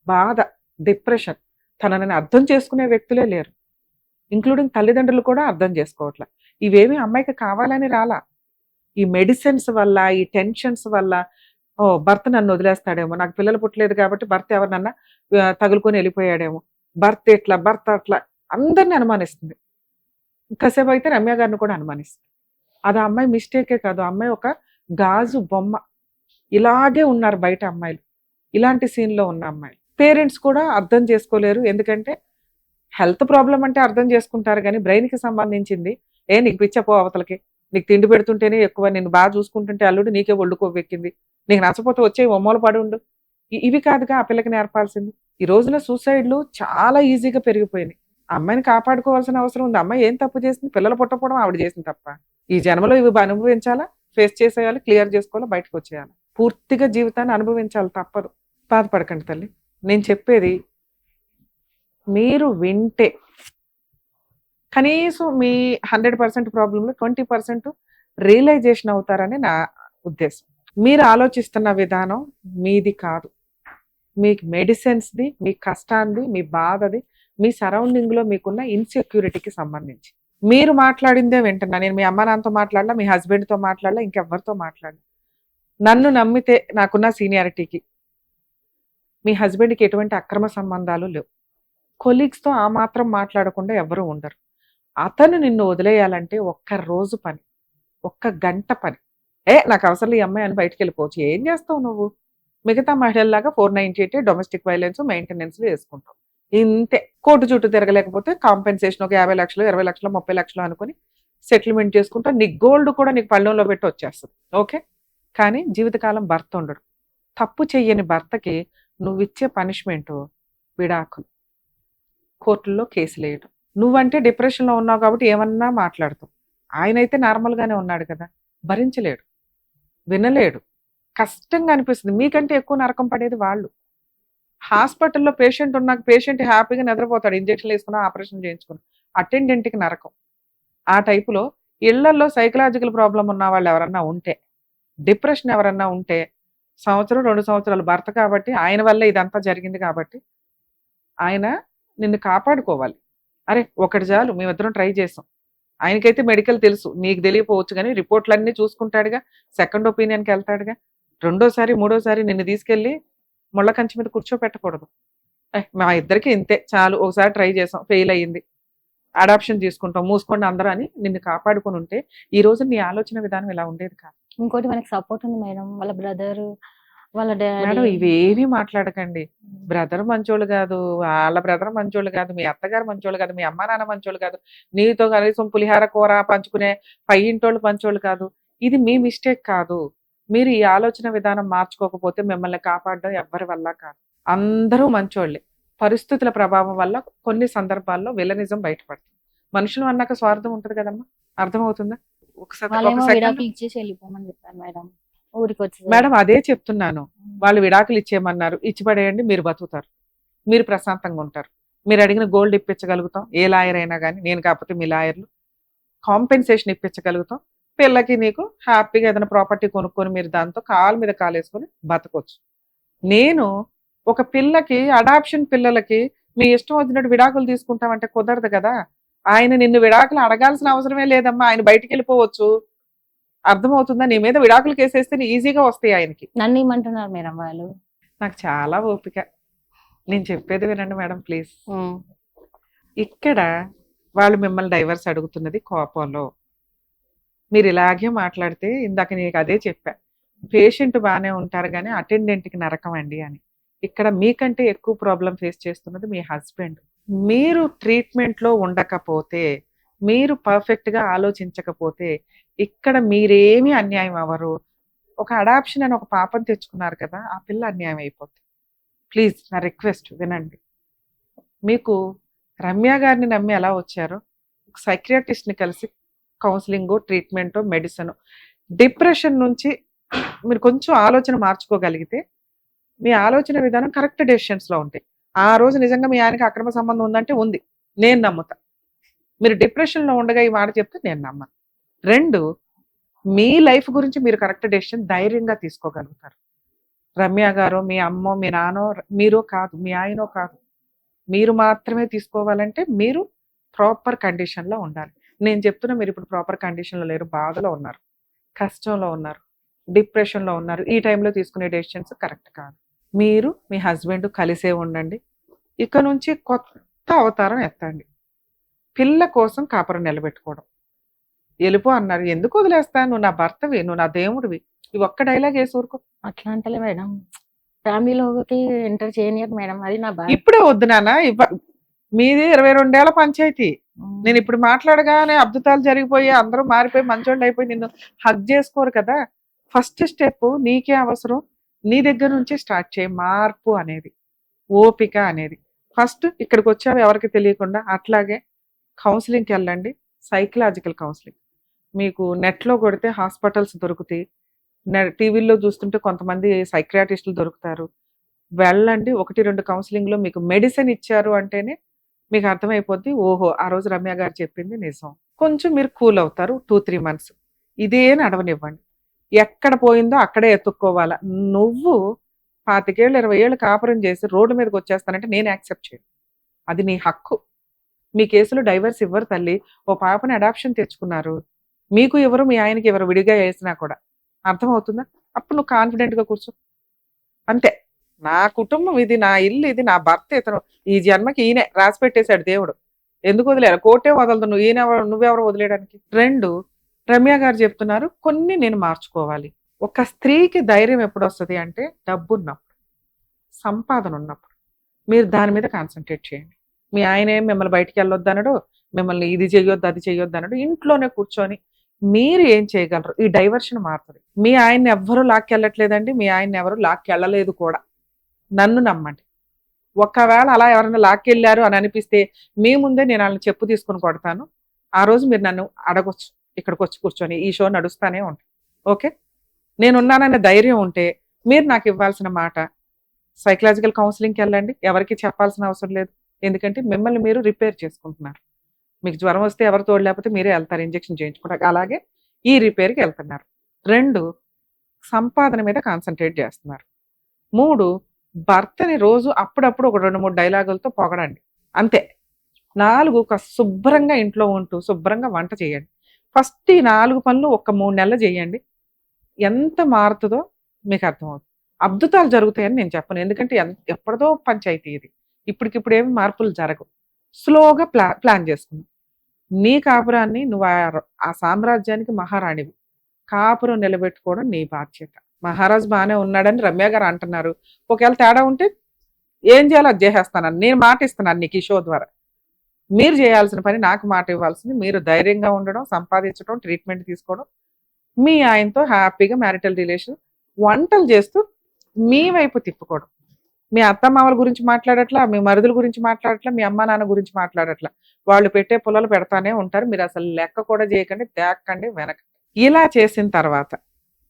బాధ, డిప్రెషన్. తనని అర్థం చేసుకునే వ్యక్తులే లేరు, ఇంక్లూడింగ్ తల్లిదండ్రులు కూడా అర్థం చేసుకోవట్లే. ఇవేమి అమ్మాయికి కావాలని రాలా. ఈ మెడిసిన్స్ వల్ల, ఈ టెన్షన్స్ వల్ల, ఓ భర్త నన్ను వదిలేస్తాడేమో, నాకు పిల్లలు పుట్టలేదు కాబట్టి భర్త ఎవరినన్నా తగులుకొని వెళ్ళిపోయాడేమో, భర్త ఇట్లా భర్త అట్లా అందరిని అనుమానిస్తుంది. కాసేపు అయితే రమ్య గారిని కూడా అనుమానిస్తుంది. అది ఆ అమ్మాయి మిస్టేకే కాదు, ఆ అమ్మాయి ఒక గాజు బొమ్మ. ఇలాగే ఉన్నారు బయట అమ్మాయిలు, ఇలాంటి సీన్లో ఉన్న అమ్మాయిలు. పేరెంట్స్ కూడా అర్థం చేసుకోలేరు. ఎందుకంటే హెల్త్ ప్రాబ్లం అంటే అర్థం చేసుకుంటారు కానీ బ్రెయిన్కి సంబంధించింది, నీకు పిచ్చపో అవతలకి, నీకు తిండి పెడుతుంటేనే ఎక్కువ, నేను బాగా చూసుకుంటుంటే అల్లుడు నీకే ఒళ్ళు కొవ్వెక్కింది, నీకు నచ్చపోతే వచ్చే ఒమ్మలు పడి ఉండు, ఇవి కాదుగా ఆ పిల్లకి నేర్పాల్సింది. ఈ రోజున సూసైడ్లు చాలా ఈజీగా పెరిగిపోయినాయి. అమ్మాయిని కాపాడుకోవాల్సిన అవసరం ఉంది. అమ్మాయి ఏం తప్పు చేసింది? పిల్లలు పుట్టకపోవడం ఆవిడ చేసింది తప్ప. ఈ జన్మలో ఇవి అనుభవించాలా, ఫేస్ చేసేయాలి, క్లియర్ చేసుకోవాలి, బయటకు వచ్చేయాలి. పూర్తిగా జీవితాన్ని అనుభవించాలి, తప్పదు. బాధపడకండి తల్లి. నేను చెప్పేది మీరు వింటే కనీసం మీ 100% ప్రాబ్లంలో 20% రియలైజేషన్ అవుతారని నా ఉద్దేశం. మీరు ఆలోచిస్తున్న విధానం మీది కాదు, మీ మెడిసిన్స్ది, మీ కష్టాన్ని, మీ బాధది, మీ సరౌండింగ్లో మీకున్న ఇన్సెక్యూరిటీకి సంబంధించి. మీరు మాట్లాడిందే వింటున్నా. నేను మీ అమ్మ నాన్నతో మాట్లాడలా, మీ హస్బెండ్తో మాట్లాడలా, ఇంకెవ్వరితో మాట్లాడలా. నన్ను నమ్మితే నాకున్న సీనియారిటీకి మీ హస్బెండ్కి ఎటువంటి అక్రమ సంబంధాలు లేవు. కొలీగ్స్తో ఆ మాత్రం మాట్లాడకుండా ఎవరు ఉండరు. అతను నిన్ను వదిలేయాలంటే ఒక్క రోజు పని, ఒక్క గంట పని. నాకు అవసరం ఈ అమ్మాయి అని బయటకు వెళ్ళిపోవచ్చు. ఏం చేస్తావు నువ్వు? మిగతా మహిళల్లాగా 498 డొమెస్టిక్ వైలెన్స్ మెయింటెనెన్స్లు వేసుకుంటావు, ఇంతే. కోర్టు చుట్టూ తిరగలేకపోతే కాంపెన్సేషన్ ఒక 50 లక్షలు, 20 లక్షలు, 30 లక్షలు అనుకుని సెటిల్మెంట్ చేసుకుంటా. నీ గోల్డ్ కూడా నీకు పళ్ళెంలో పెట్టి వచ్చేస్తుంది, ఓకే. కానీ జీవితకాలం భర్త ఉండడు. తప్పు చెయ్యని భర్తకి నువ్వు ఇచ్చే పనిష్మెంట్ విడాకులు, కోర్టుల్లో కేసులు వేయడం. నువ్వంటే డిప్రెషన్లో ఉన్నావు కాబట్టి ఏమన్నా మాట్లాడుతావు. ఆయనైతే నార్మల్గానే ఉన్నాడు కదా, భరించలేడు, వినలేడు, కష్టంగా అనిపిస్తుంది. మీకంటే ఎక్కువ నరకం పడేది వాళ్ళు. హాస్పిటల్లో పేషెంట్ ఉన్నాక పేషెంట్ హ్యాపీగా నిద్రపోతాడు, ఇంజక్షన్లు వేసుకున్నా, ఆపరేషన్ చేయించుకున్నా. అటెండెంట్కి నరకం. ఆ టైపులో ఇళ్లలో సైకలాజికల్ ప్రాబ్లం ఉన్న వాళ్ళు ఎవరన్నా ఉంటే, డిప్రెషన్ ఎవరన్నా ఉంటే, 1-2 సంవత్సరాలు భర్త కాబట్టి, ఆయన వల్ల ఇదంతా జరిగింది కాబట్టి ఆయన నిన్ను కాపాడుకోవాలి. అరే ఒకటి చాలు, మేమిద్దరం ట్రై చేసాం. ఆయనకైతే మెడికల్ తెలుసు, నీకు తెలియపోవచ్చు కానీ రిపోర్ట్లన్నీ చూసుకుంటాడుగా, సెకండ్ ఒపీనియన్కి వెళ్తాడుగా. రెండోసారి మూడోసారి నిన్ను తీసుకెళ్ళి ముళ్ళ కంచి మీద కూర్చోపెట్టకూడదు. మా ఇద్దరికి ఇంతే చాలు, ఒకసారి ట్రై చేసాం, ఫెయిల్ అయ్యింది, అడాప్షన్ తీసుకుంటాం, మూసుకోండి అందరూ అని నిన్ను కాపాడుకుని ఉంటే ఈ రోజు నీ ఆలోచన విధానం ఇలా ఉండేది కాదు. ఇంకోటి మనకి సపోర్ట్ ఉంది మేడం, వాళ్ళ బ్రదర్, వాళ్ళ మేడం డాడీ. ఇవేవి మాట్లాడకండి. బ్రదర్ మంచోళ్ళు కాదు, వాళ్ళ బ్రదర్ మంచోళ్ళు కాదు, మీ అత్తగారు మంచోళ్ళు కాదు, మీ అమ్మ నాన్న మంచోళ్ళు కాదు, నీతో కనీసం పులిహార కూర పంచుకునే పై ఇంటోళ్ళు మంచోళ్ళు కాదు. ఇది మీ మిస్టేక్ కాదు. మీరు ఈ ఆలోచన విధానం మార్చుకోకపోతే మిమ్మల్ని కాపాడడం ఎవ్వరి వల్ల కాదు. అందరూ మంచోళ్ళే. పరిస్థితుల ప్రభావం వల్ల కొన్ని సందర్భాల్లో విలనిజం బయటపడుతుంది. మనుషులు అన్నాక స్వార్థం ఉంటుంది కదమ్మా, అర్థమవుతుందా? ఒకసారి ఒక వాళ్ళేమో సెకండ్ విడాకులు ఇచ్చేసి వెళ్ళిపోమని చెప్పారు మేడం. ఊరికి వచ్చి మేడం అదే చెప్తున్నాను. వాళ్ళు విడాకులు ఇచ్చేయమన్నారు, ఇచ్చి పడేయండి, మీరు బతుకుతారు, మీరు ప్రశాంతంగా ఉంటారు. మీరు అడిగిన గోల్డ్ ఇప్పించగలుగుతాం, ఏ లాయర్ అయినా కానీ, నేను కాకపోతే మీ లాయర్లు కాంపెన్సేషన్ ఇప్పించగలుగుతాం. పిల్లకి నీకు హ్యాపీగా ఏదైనా ప్రాపర్టీ కొనుక్కొని మీరు దాంతో కాలు మీద కాలేసుకొని బతకొచ్చు. నేను ఒక పిల్లకి అడాప్షన్ పిల్లలకి మీ ఇష్టం వచ్చినట్టు విడాకులు తీసుకుంటామంటే కుదరదు కదా. ఆయన నిన్ను విడాకులు అడగాల్సిన అవసరమే లేదమ్మా, ఆయన బయటికి వెళ్ళిపోవచ్చు. అర్థమవుతుందా? నీ మీద విడాకులు కేసేస్తే ఈజీగా వస్తాయి ఆయనకి. నన్ను ఏమంటున్నారు మేడం వాళ్ళు? నాకు చాలా ఓపిక. నేను చెప్పేది వినండి మేడం ప్లీజ్. ఇక్కడ వాళ్ళు మిమ్మల్ని డైవర్స్ అడుగుతున్నది కోపంలో. మీరు ఇలాగే మాట్లాడితే, ఇందాక నీకు అదే చెప్పా, పేషెంట్ బాగానే ఉంటారు కానీ అటెండెంట్కి నరకం అండి అని. ఇక్కడ మీకంటే ఎక్కువ ప్రాబ్లం ఫేస్ చేస్తున్నది మీ హస్బెండ్. మీరు ట్రీట్మెంట్లో ఉండకపోతే, మీరు పర్ఫెక్ట్గా ఆలోచించకపోతే ఇక్కడ మీరేమీ అన్యాయం అవ్వరు. ఒక అడాప్షన్ అని ఒక పాపను తెచ్చుకున్నారు కదా, ఆ పిల్ల అన్యాయం అయిపోతుంది. ప్లీజ్ నా రిక్వెస్ట్ వినండి. మీకు రమ్య గారిని నమ్మి ఎలా వచ్చారో, సైక్రియాటిస్ట్ని కలిసి కౌన్సిలింగ్, ట్రీట్మెంట్, మెడిసిన్, డిప్రెషన్ నుంచి మీరు కొంచెం ఆలోచన మార్చుకోగలిగితే మీ ఆలోచన విధానం కరెక్ట్ డెసిషన్స్లో ఉంటాయి. ఆ రోజు నిజంగా మీ ఆయనకి అక్రమ సంబంధం ఉందంటే ఉంది, నేను నమ్ముతా. మీరు డిప్రెషన్లో ఉండగా ఈ మాట చెప్తే నేను నమ్మను. 2, మీ లైఫ్ గురించి మీరు కరెక్ట్ డెసిషన్ ధైర్యంగా తీసుకోగలుగుతారు. రమ్య గారు, మీ అమ్మో, మీ నాన్నో, మీరో కాదు, మీ ఆయనో కాదు, మీరు మాత్రమే తీసుకోవాలంటే మీరు ప్రాపర్ కండిషన్లో ఉండాలి. నేను చెప్తున్నా, మీరు ఇప్పుడు ప్రాపర్ కండిషన్లో లేరు, బాధలో ఉన్నారు, కష్టంలో ఉన్నారు, డిప్రెషన్లో ఉన్నారు. ఈ టైంలో తీసుకునే డెసిషన్స్ కరెక్ట్ కాదు. మీరు మీ హస్బెండ్ కలిసే ఉండండి. ఇక నుంచి కొత్త అవతారం ఎత్తండి. పిల్ల కోసం కాపురం నిలబెట్టుకోవడం. వెళ్ళిపో అన్నారు, ఎందుకు వదిలేస్తాను, నువ్వు నా భర్తవి, నువ్వు నా దేవుడివి, ఇవి ఒక్క డైలాగ్ వేసి ఊరుకో. అట్లా అంటలే మేడం, ఫ్యామిలీలోకి ఎంటర్ చేయనియరు మేడం, అది నా బాధ. ఇప్పుడే వద్దు నాన్న, మీది 22 ఏళ్ల పంచాయతీ. నేను ఇప్పుడు మాట్లాడగానే అద్భుతాలు జరిగిపోయి అందరూ మారిపోయి మంచోళ్ళు అయిపోయి నిన్ను హగ్ చేసుకోరు కదా. ఫస్ట్ స్టెప్ నీకే అవసరం, నీ దగ్గర నుంచి స్టార్ట్ చేయి మార్పు అనేది, ఓపిక అనేది. ఫస్ట్ ఇక్కడికి వచ్చావు ఎవరికి తెలియకుండా, అట్లాగే కౌన్సిలింగ్కి వెళ్ళండి, సైకలాజికల్ కౌన్సిలింగ్. మీకు నెట్లో కొడితే హాస్పిటల్స్ దొరుకుతాయి, టీవీల్లో చూస్తుంటే కొంతమంది సైక్రియాటిస్టులు దొరుకుతారు. వెళ్ళండి, 1-2 కౌన్సిలింగ్లో మీకు మెడిసిన్ ఇచ్చారు అంటేనే మీకు అర్థమైపోద్ది, ఓహో ఆ రోజు రమ్య గారు చెప్పింది నిజం. కొంచెం మీరు కూల్ అవుతారు 2-3 months. ఇదే నడవనివ్వండి, ఎక్కడ పోయిందో అక్కడే ఎత్తుక్కోవాలా. నువ్వు 25 ఏళ్ళు 20 ఏళ్ళు కాపురం చేసి రోడ్డు మీదకి వచ్చేస్తానంటే నేను యాక్సెప్ట్ చేయను, అది నీ హక్కు. మీ కేసులో డైవర్స్ ఇవ్వరు తల్లి, ఓ పాపని అడాప్షన్ తెచ్చుకున్నారు, మీకు ఎవరు మీ ఆయనకి ఎవరు విడిగా వేసినా కూడా. అర్థమవుతుందా? అప్పుడు నువ్వు కాన్ఫిడెంట్గా కూర్చో, అంతే. నా కుటుంబం ఇది, నా ఇల్లు ఇది, నా భర్త ఇతను, ఈ జన్మకి ఈయనే రాసి పెట్టేశాడు దేవుడు, ఎందుకు వదిలేరు, కోర్టే వదలదు, నువ్వు నువ్వెవరు వదిలేయడానికి. 2, రమ్య గారు చెప్తున్నారు కొన్ని నేను మార్చుకోవాలి. ఒక స్త్రీకి ధైర్యం ఎప్పుడు వస్తుంది అంటే డబ్బు ఉన్నప్పుడు, సంపాదన ఉన్నప్పుడు. మీరు దాని మీద కాన్సన్ట్రేట్ చేయండి. మీ ఆయన ఏం మిమ్మల్ని బయటికి వెళ్ళొద్దు అనడు, మిమ్మల్ని ఇది చెయ్యొద్దు అది చెయ్యొద్దు అనడు. ఇంట్లోనే కూర్చొని మీరు ఏం చేయగలరు, ఈ డైవర్షన్ మారుతుంది. మీ ఆయన్ని ఎవ్వరూ లాక్కెళ్ళట్లేదండి, మీ ఆయన్ని ఎవరు లాక్కెళ్ళలేదు కూడా, నన్ను నమ్మండి. ఒకవేళ అలా ఎవరైనా లాక్కెళ్ళారు అని అనిపిస్తే మీ ముందే నేను వాళ్ళని చెప్పు తీసుకుని కొడతాను. ఆ రోజు మీరు నన్ను అడగొచ్చు, ఇక్కడికి వచ్చి కూర్చొని ఈ షో నడుస్తానే ఉంటుంది. ఓకే, నేనున్నాననే ధైర్యం ఉంటే మీరు నాకు ఇవ్వాల్సిన మాట, సైకలాజికల్ కౌన్సిలింగ్కి వెళ్ళండి, ఎవరికి చెప్పాల్సిన అవసరం లేదు. ఎందుకంటే మిమ్మల్ని మీరు రిపేర్ చేసుకుంటున్నారు. మీకు జ్వరం వస్తే ఎవరు తోడు లేకపోతే మీరే వెళ్తారు ఇంజెక్షన్ చేయించుకోవడానికి, అలాగే ఈ రిపేర్కి వెళ్తున్నారు. 2, సంపాదన మీద కాన్సన్ట్రేట్ చేస్తున్నారు. 3, భర్తని రోజు అప్పుడప్పుడు ఒక 2-3 డైలాగులతో పొగడండి, అంతే. 4, శుభ్రంగా ఇంట్లో ఉంటూ శుభ్రంగా వంట చేయండి. ఫస్ట్ ఈ 4 పనులు ఒక 3 నెలలు చేయండి, ఎంత మారుతుందో మీకు అర్థమవుతుంది. అద్భుతాలు జరుగుతాయని నేను చెప్పను, ఎందుకంటే ఎప్పటిదో పంచాయతీ ఇది, ఇప్పటికిప్పుడు ఏమి మార్పులు జరగవు. స్లోగా ప్లాన్ చేసుకున్నాం. నీ కాపురాన్ని నువ్వు ఆ సామ్రాజ్యానికి మహారాణివి, కాపురం నిలబెట్టుకోవడం నీ బాధ్యత. మహారాజు బాగానే ఉన్నాడని రమ్య గారు అంటున్నారు, ఒకవేళ తేడా ఉంటే ఏం చేయాలో అది చేసేస్తానని నేను మాట ఇస్తున్నాను నీకు ఈ షో ద్వారా. మీరు చేయాల్సిన పని, నాకు మాట ఇవ్వాల్సింది, మీరు ధైర్యంగా ఉండడం, సంపాదించడం, ట్రీట్మెంట్ తీసుకోవడం, మీ ఆయనతో హ్యాపీగా మ్యారిటల్ రిలేషన్, వంటలు చేస్తూ మీ వైపు తిప్పుకోవడం. మీ అత్త మామల గురించి మాట్లాడట్లా, మీ మరుదుల గురించి మాట్లాడట్లా, మీ అమ్మ నాన్న గురించి మాట్లాడట్లా. వాళ్ళు పెట్టే పుల్లలు పెడతానే ఉంటారు. మీరు అసలు లెక్క కూడా చేయకండి, తేక్కండి, వెనకండి. ఇలా చేసిన తర్వాత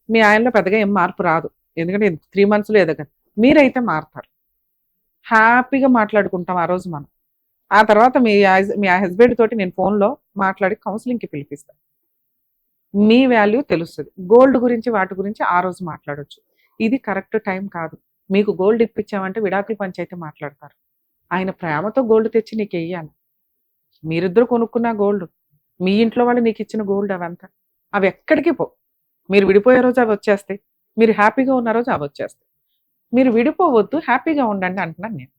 మీ ఆయనలో పెద్దగా ఏం మార్పు రాదు. ఎందుకంటే 3 మంత్స్‌లో ఎదగదు. మీరైతే మారతారు. హ్యాపీగా మాట్లాడుకుంటాం ఆ రోజు మనం. ఆ తర్వాత మీ హస్బెండ్ తోటి నేను ఫోన్‌లో మాట్లాడి కౌన్సిలింగ్‌కి పిలిపిస్తా. మీ వాల్యూ తెలుస్తది. గోల్డ్ గురించి వాటి గురించి ఆ రోజు మాట్లాడొచ్చు. ఇది కరెక్ట్ టైం కాదు. మీకు గోల్డ్ ఇప్పించామంటే విడాకుల పంచాయతీ మాట్లాడతారు. ఆయన ప్రేమతో గోల్డ్ తెచ్చి నీకెయ్యాలి. మీరిద్దరు కొనుక్కున్న గోల్డ్. మీ ఇంట్లో వాళ్ళు నీకిచ్చిన గోల్డ్ అవంతా. అవి ఎక్కడికి పోవు. మీరు విడిపోయే రోజు అవి వచ్చేస్తాయి. మీరు హ్యాపీగా ఉన్న రోజు అవి వచ్చేస్తాయి. మీరు విడిపోవద్దు, హ్యాపీగా ఉండండి అంటున్నాను నేను.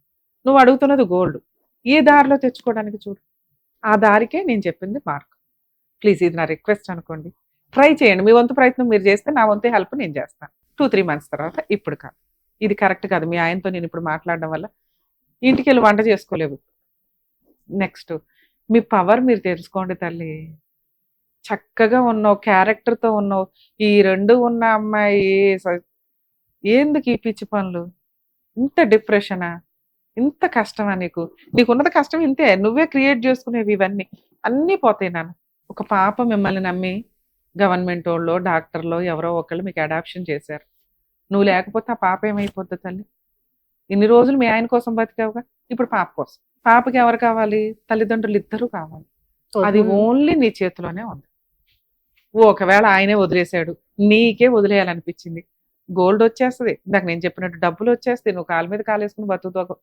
నువ్వు అడుగుతున్నది గోల్డ్. ఏ దారిలో తెచ్చుకోవడానికి చూడు. ఆ దారికే నేను చెప్పింది మార్గం. ప్లీజ్ ఇది నా రిక్వెస్ట్ అనుకోండి. ట్రై చేయండి. మీ వంతు ప్రయత్నం మీరు చేస్తే నా వంతు హెల్ప్ నేను చేస్తాను. 2-3 మంత్స్ తర్వాత ఇప్పుడు కాదు. ఇది కరెక్ట్ కాదు. మీ ఆయనతో నేను ఇప్పుడు మాట్లాడడం వల్ల ఇంటికెళ్ళి వంట చేసుకోలేవు. నెక్స్ట్ మీ పవర్ మీరు తెలుసుకోండి తల్లి. చక్కగా ఉన్నావు, క్యారెక్టర్‌తో ఉన్నావు. ఈ 2 ఉన్న అమ్మాయి ఎందుకు ఈ పిచ్చి పనులు? ఇంత డిప్రెషనా? ఇంత కష్టమా నీకు? నీకున్నది కష్టం ఇంతే. నువ్వే క్రియేట్ చేసుకునేవి ఇవన్నీ. అన్నీ పోతాయి నాన్న. ఒక పాప మిమ్మల్ని నమ్మి గవర్నమెంటోళ్ళో, డాక్టర్‌లో ఎవరో ఒకళ్ళు మీకు అడాప్షన్ చేశారు. నువ్వు లేకపోతే ఆ పాప ఏమైపోద్ది తల్లి? ఇన్ని రోజులు మీ ఆయన కోసం బతికావుగా. ఇప్పుడు పాప కోసం. పాపకి ఎవరు కావాలి? తల్లిదండ్రులు ఇద్దరూ కావాలి. అది ఓన్లీ నీ చేతిలోనే ఉంది. ఒకవేళ ఆయనే వదిలేశాడు, నీకే వదిలేయాలనిపించింది. గోల్డ్ వచ్చేస్తది. ఇందాక నేను చెప్పినట్టు డబ్బులు వచ్చేస్తాయి. నువ్వు కాళ్ళ మీద కాలేసుకుని బతుకుతావు.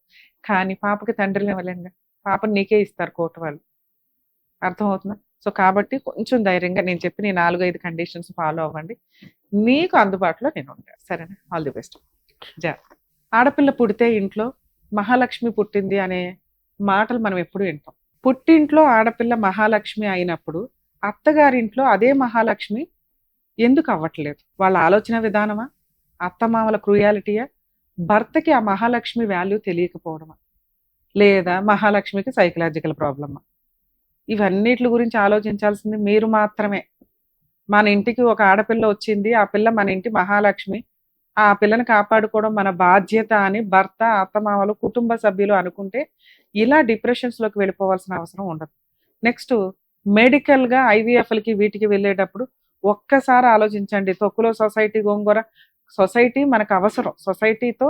కానీ పాపకి తండ్రిని ఇవ్వలేంగా. పాపని నీకే ఇస్తారు కోర్టు వాళ్ళు. అర్థమవుతుందా? సో కాబట్టి కొంచెం ధైర్యంగా నేను చెప్పిన ఈ 4-5 కండిషన్స్ ఫాలో అవ్వండి. మీకు అందుబాటులో నేను ఉంటాను. సరేనా? All the best. జాగ్రత్త. ఆడపిల్ల పుడితే ఇంట్లో మహాలక్ష్మి పుట్టింది అనే మాటలు మనం ఎప్పుడు వింటాం. పుట్టింట్లో ఆడపిల్ల మహాలక్ష్మి అయినప్పుడు అత్తగారింట్లో అదే మహాలక్ష్మి ఎందుకు అవ్వట్లేదు? వాళ్ళ ఆలోచన విధానమా? అత్తమామల క్రూయాలిటీయా? భర్తకి ఆ మహాలక్ష్మి వాల్యూ తెలియకపోవడమా? లేదా మహాలక్ష్మికి సైకలాజికల్ ప్రాబ్లమా? ఇవన్నిటి గురించి ఆలోచించాల్సింది మీరు మాత్రమే. మన ఇంటికి ఒక ఆడపిల్ల వచ్చింది, ఆ పిల్ల మన ఇంటి మహాలక్ష్మి, ఆ పిల్లని కాపాడుకోవడం మన బాధ్యత అని భర్త, అత్తమామలు, కుటుంబ సభ్యులు అనుకుంటే ఇలా డిప్రెషన్స్లోకి వెళ్ళిపోవాల్సిన అవసరం ఉండదు. నెక్స్ట్ మెడికల్గా ఐవీఎఫ్లకి వీటికి వెళ్ళేటప్పుడు ఒక్కసారి ఆలోచించండి. తొక్కులో సొసైటీ గోంగూర. సొసైటీ మనకు అవసరం. సొసైటీతో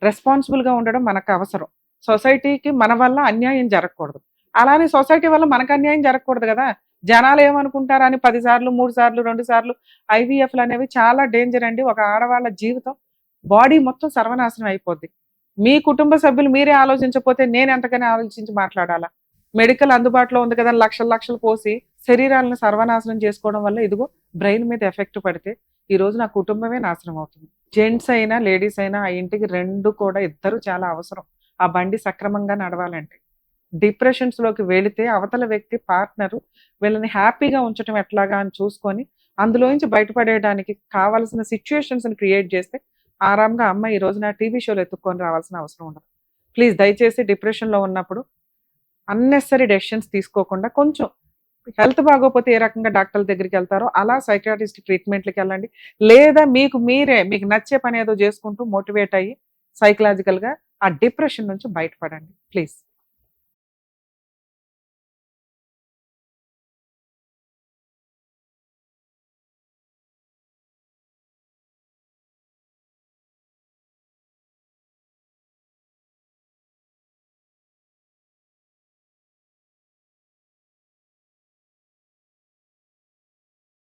రెస్పాన్సిబుల్గా ఉండడం మనకు అవసరం. సొసైటీకి మన వల్ల అన్యాయం జరగకూడదు. అలానే సొసైటీ వల్ల మనకు అన్యాయం జరగకూడదు కదా. జనాలు ఏమనుకుంటారని 10 సార్లు 3 సార్లు 2 సార్లు ఐవీఎఫ్లు అనేవి చాలా డేంజర్ అండి. ఒక ఆడవాళ్ళ జీవితం, బాడీ మొత్తం సర్వనాశనం అయిపోద్ది. మీ కుటుంబ సభ్యులు మీరే ఆలోచించకపోతే నేను ఎంతకని ఆలోచించి మాట్లాడాలా? మెడికల్ అందుబాటులో ఉంది కదా, లక్షలు లక్షలు పోసి శరీరాలను సర్వనాశనం చేసుకోవడం వల్ల ఇదిగో బ్రెయిన్ మీద ఎఫెక్ట్ పడితే ఈ రోజు నా కుటుంబమే నాశనం అవుతుంది. జెంట్స్ అయినా లేడీస్ అయినా ఆ ఇంటికి 2 కూడా ఇద్దరు చాలా అవసరం. ఆ బండి సక్రమంగా నడవాలంటే. డిప్రెషన్స్లోకి వెళితే అవతల వ్యక్తి పార్ట్నరు వీళ్ళని హ్యాపీగా ఉంచడం ఎట్లాగా అని చూసుకొని అందులోంచి బయటపడేయడానికి కావాల్సిన సిచ్యుయేషన్స్ని క్రియేట్ చేస్తే ఆరాంగా అమ్మ ఈ రోజున టీవీ షోలు ఎత్తుక్కొని రావాల్సిన అవసరం ఉండదు. ప్లీజ్ దయచేసి డిప్రెషన్లో ఉన్నప్పుడు అన్నెసరీ డెసిషన్స్ తీసుకోకుండా కొంచెం హెల్త్ బాగోకపోతే ఏ రకంగా డాక్టర్ల దగ్గరికి వెళ్తారో అలా సైకాట్రిస్ట్ ట్రీట్మెంట్లకి వెళ్ళండి. లేదా మీకు నచ్చే పని ఏదో చేసుకుంటూ మోటివేట్ అయ్యి సైకలాజికల్గా ఆ డిప్రెషన్ నుంచి బయటపడండి ప్లీజ్.